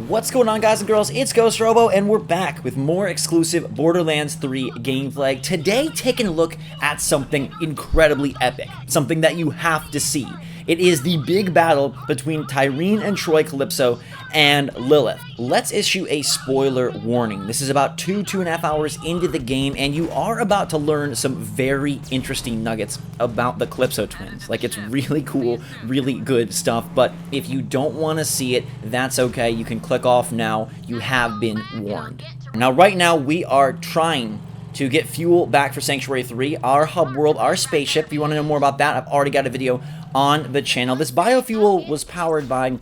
What's going on, guys and girls? It's Ghost Robo, and we're back with more exclusive Borderlands 3 gameplay. Today, taking a look at something incredibly epic, something that you have to see. It is the big battle between Tyreen and Troy Calypso and Lilith. Let's issue a spoiler warning. This is about 2.5 hours into the game, and you are about to learn some very interesting nuggets about the Calypso Twins. Like, it's really cool, really good stuff, but if you don't want to see it, that's okay. You can click off now. You have been warned. Now, right now, we are trying to get fuel back for Sanctuary 3, our hub world, our spaceship. If you want to know more about that, I've already got a video on the channel. This biofuel was powered by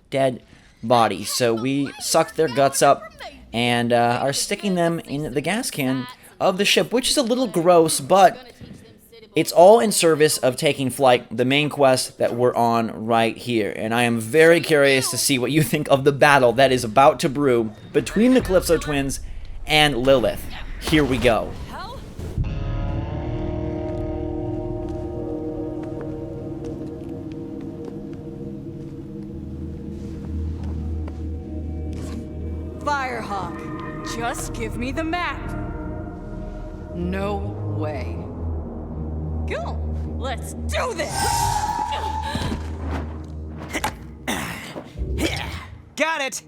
dead bodies, so we sucked their guts up and are sticking them in the gas can of the ship, which is a little gross, but it's all in service of taking flight, the main quest that we're on right here. And I am very curious to see what you think of the battle that is about to brew between the Calypso Twins and Lilith. Here we go. Firehawk, just give me the map. No way. Cool, let's do this! Got it!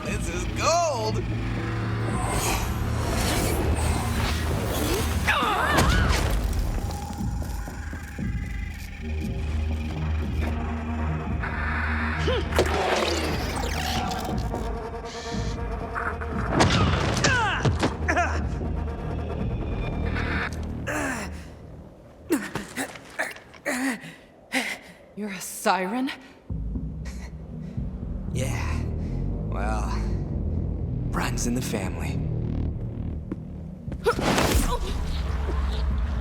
This is gold! You're a siren? Yeah, well, runs in the family.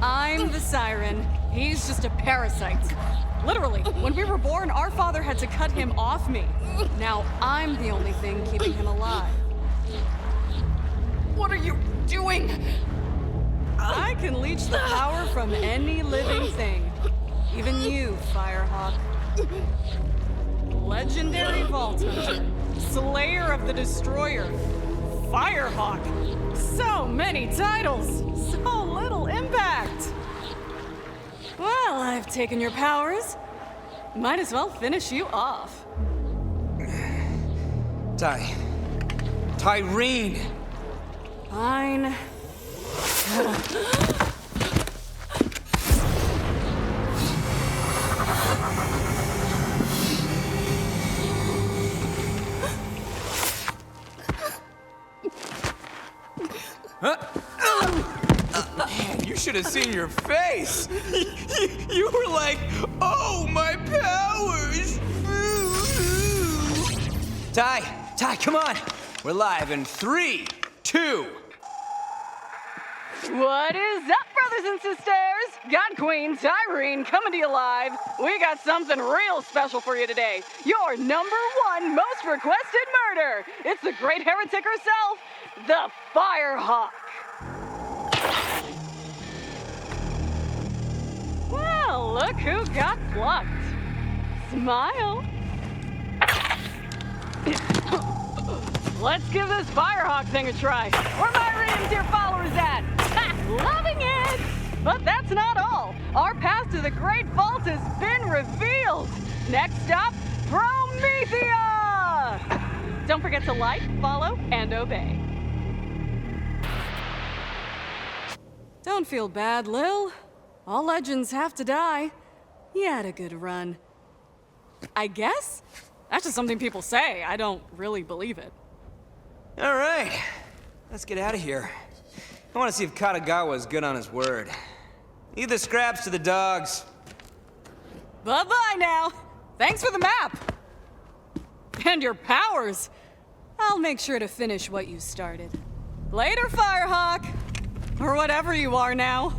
I'm the siren. He's just a parasite. Literally, when we were born, our father had to cut him off me. Now I'm the only thing keeping him alive. What are you doing? I can leech the power from any living thing. Even you, Firehawk. Legendary Vault Hunter, Slayer of the Destroyer, Firehawk. So many titles, so little impact. Well, I've taken your powers. Might as well finish you off. Tyreen! Fine. Man, you should have seen your face! You were like, oh, my powers! Ty, come on! We're live in 3, 2... What is up, brothers and sisters? God Queen Tyreen coming to you live. We got something real special for you today. Your #1 most requested murder. It's the great heretic herself, the Firehawk. Well, look who got plucked. Smile. Let's give this Firehawk thing a try. Where my Radiant dear followers at? Ha! Loving it! But that's not all. Our path to the Great Vault has been revealed. Next stop, Promethea! Don't forget to like, follow, and obey. Don't feel bad, Lil. All legends have to die. You had a good run. I guess? That's just something people say. I don't really believe it. All right, let's get out of here. I want to see if Katagawa's good on his word. Leave the scraps to the dogs. Bye-bye now. Thanks for the map. And your powers. I'll make sure to finish what you started. Later, Firehawk. Or whatever you are now.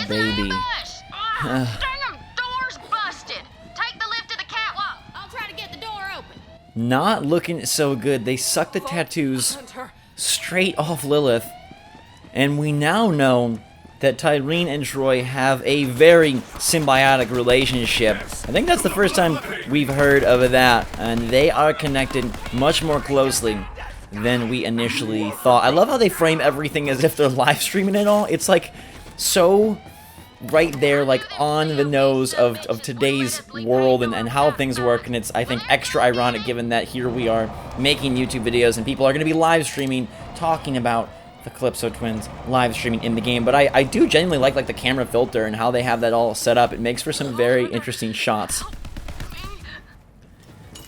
baby. Dang 'em, door's busted. Take the lift to the catwalk. I'll try to get the door open. Not looking so good. They suck the tattoos straight off Lilith. And we now know that Tyreen and Troy have a very symbiotic relationship. I think that's the first time we've heard of that, and they are connected much more closely than we initially thought. I love how they frame everything as if they're live streaming it all. It's like so right there, like on the nose of today's world and how things work, and it's, I think, extra ironic given that here we are making YouTube videos and people are going to be live streaming, talking about the Calypso Twins live streaming in the game. But I do genuinely like the camera filter and how they have that all set up. It makes for some very interesting shots.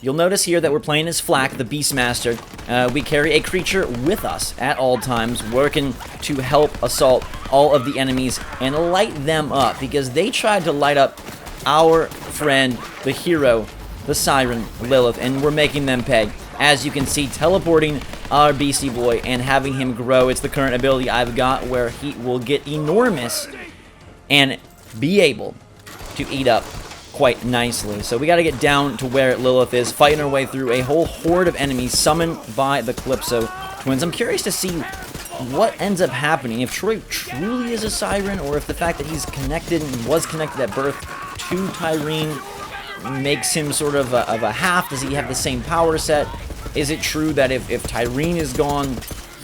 You'll notice here that we're playing as Flak, the Beastmaster. We carry a creature with us at all times, working to help assault all of the enemies and light them up, because they tried to light up our friend, the hero, the Siren, Lilith, and we're making them pay. As you can see, teleporting our Beastie Boy and having him grow. It's the current ability I've got where he will get enormous and be able to eat up quite nicely. So we got to get down to where Lilith is, fighting our way through a whole horde of enemies summoned by the Calypso Twins. I'm curious to see what ends up happening, if Troy truly is a Siren, or if the fact that he's connected and was connected at birth to Tyreen makes him sort of a half. Does he have the same power set? Is it true that if Tyreen is gone,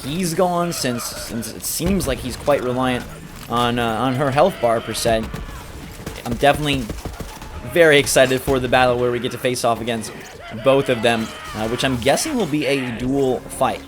he's gone, since it seems like he's quite reliant on her health bar per se? I'm definitely very excited for the battle where we get to face off against both of them, which I'm guessing will be a dual fight.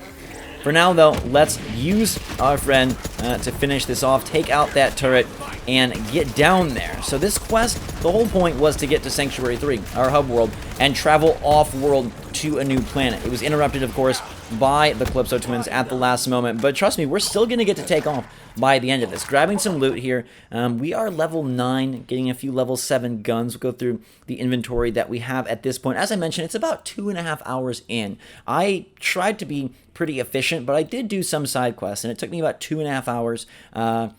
For now, though, let's use our friend to finish this off, take out that turret, and get down there. So this quest, the whole point was to get to Sanctuary 3, our hub world, and travel off-world to a new planet. It was interrupted, of course, by the Calypso Twins at the last moment, but trust me, we're still going to get to take off by the end of this. Grabbing some loot here. We are level 9, getting a few level 7 guns. We'll go through the inventory that we have at this point. As I mentioned, it's about 2.5 hours in. I tried to be pretty efficient, but I did do some side quests, and it took me about 2.5 hours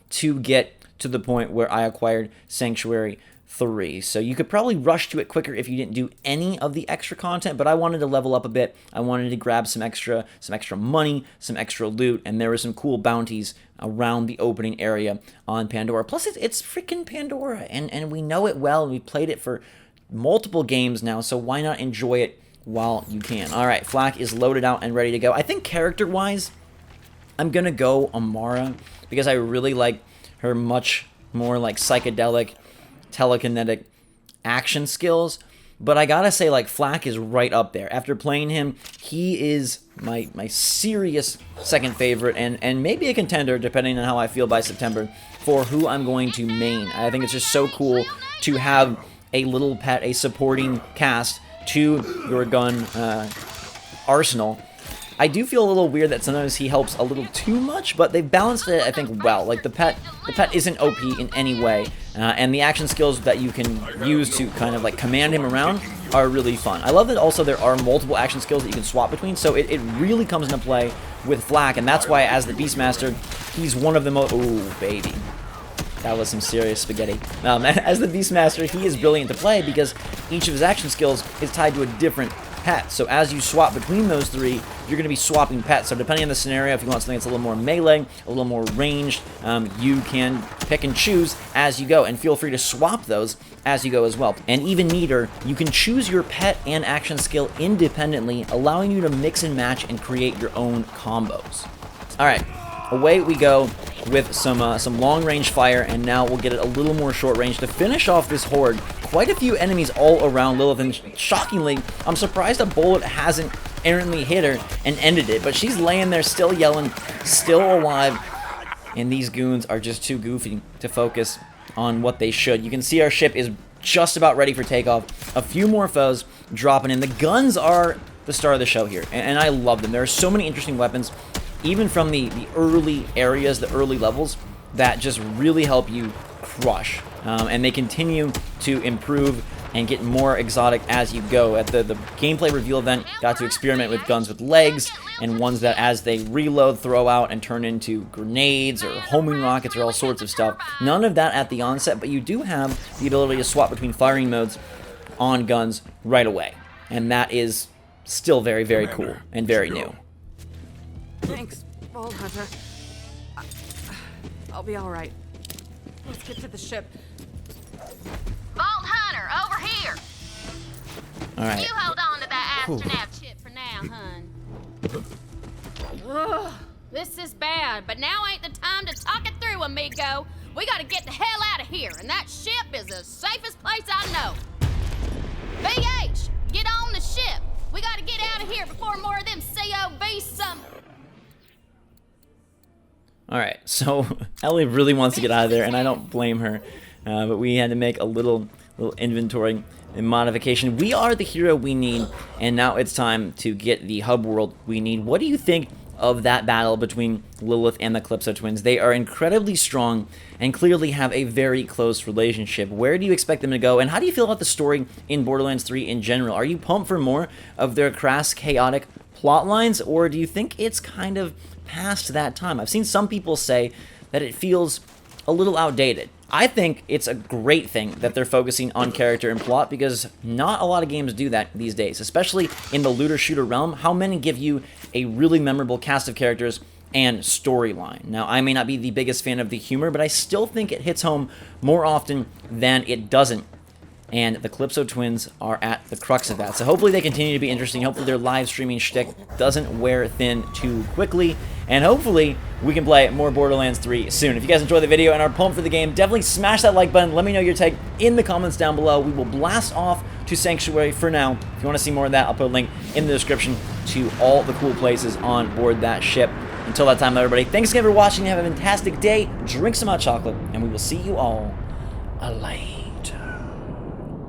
to get to the point where I acquired Sanctuary 3. So you could probably rush to it quicker if you didn't do any of the extra content, but I wanted to level up a bit. I wanted to grab some extra money, some extra loot, and there were some cool bounties around the opening area on Pandora. Plus, it's freaking Pandora, and we know it well, and we played it for multiple games now, so why not enjoy it while you can? All right, Flak is loaded out and ready to go. I think character-wise, I'm going to go Amara, because I really like her much more like psychedelic, telekinetic action skills. But I gotta say, like, Flak is right up there. After playing him, he is my serious second favorite, and maybe a contender, depending on how I feel by September, for who I'm going to main. I think it's just so cool to have a little pet, a supporting cast to your gun arsenal. I do feel a little weird that sometimes he helps a little too much, but they've balanced it, I think, well. Like, the pet isn't OP in any way, and the action skills that you can use to kind of, like, command him around are really fun. I love that also there are multiple action skills that you can swap between, so it really comes into play with Flak, and that's why, as the Beastmaster, he's one of the most... Ooh, baby. That was some serious spaghetti. As the Beastmaster, he is brilliant to play because each of his action skills is tied to a different pet. So as you swap between those three, you're going to be swapping pets. So depending on the scenario, if you want something that's a little more melee, a little more ranged, you can pick and choose as you go. And feel free to swap those as you go as well. And even neater, you can choose your pet and action skill independently, allowing you to mix and match and create your own combos. All right, away we go with some long-range fire, and now we'll get it a little more short-range to finish off this horde. Quite a few enemies all around Lilith, and shockingly, I'm surprised a bullet hasn't errantly hit her and ended it, but she's laying there still yelling, still alive, and these goons are just too goofy to focus on what they should. You can see our ship is just about ready for takeoff. A few more foes dropping in. The guns are the star of the show here, and I love them. There are so many interesting weapons, even from the early areas, the early levels, that just really help you crush. And they continue to improve and get more exotic as you go. At the gameplay reveal event, got to experiment with guns with legs and ones that as they reload, throw out and turn into grenades or homing rockets or all sorts of stuff. None of that at the onset, but you do have the ability to swap between firing modes on guns right away. And that is still very, very cool and very new. Thanks, Vault Hunter. I'll be all right. Let's get to the ship. Vault Hunter, over here. All right. You hold on to that astronaut chip for now, hun. Ugh, this is bad, but now ain't the time to talk it through, amigo. We gotta get the hell out of here, and that ship is the safest place I know. VH, get on the ship. We gotta get out of here before more of them COV some. All right, so Ellie really wants to get out of there, and I don't blame her. But we had to make a little inventory and modification. We are the hero we need, and now it's time to get the hub world we need. What do you think of that battle between Lilith and the Calypso Twins? They are incredibly strong and clearly have a very close relationship. Where do you expect them to go, and how do you feel about the story in Borderlands 3 in general? Are you pumped for more of their crass, chaotic plot lines, or do you think it's kind of past that time? I've seen some people say that it feels a little outdated. I think it's a great thing that they're focusing on character and plot, because not a lot of games do that these days, especially in the looter-shooter realm. How many give you a really memorable cast of characters and storyline? Now, I may not be the biggest fan of the humor, but I still think it hits home more often than it doesn't. And the Calypso Twins are at the crux of that. So hopefully they continue to be interesting. Hopefully their live streaming shtick doesn't wear thin too quickly. And hopefully we can play more Borderlands 3 soon. If you guys enjoyed the video and are pumped for the game, definitely smash that like button. Let me know your take in the comments down below. We will blast off to Sanctuary for now. If you want to see more of that, I'll put a link in the description to all the cool places on board that ship. Until that time, everybody, thanks again for watching. Have a fantastic day. Drink some hot chocolate, and we will see you all later.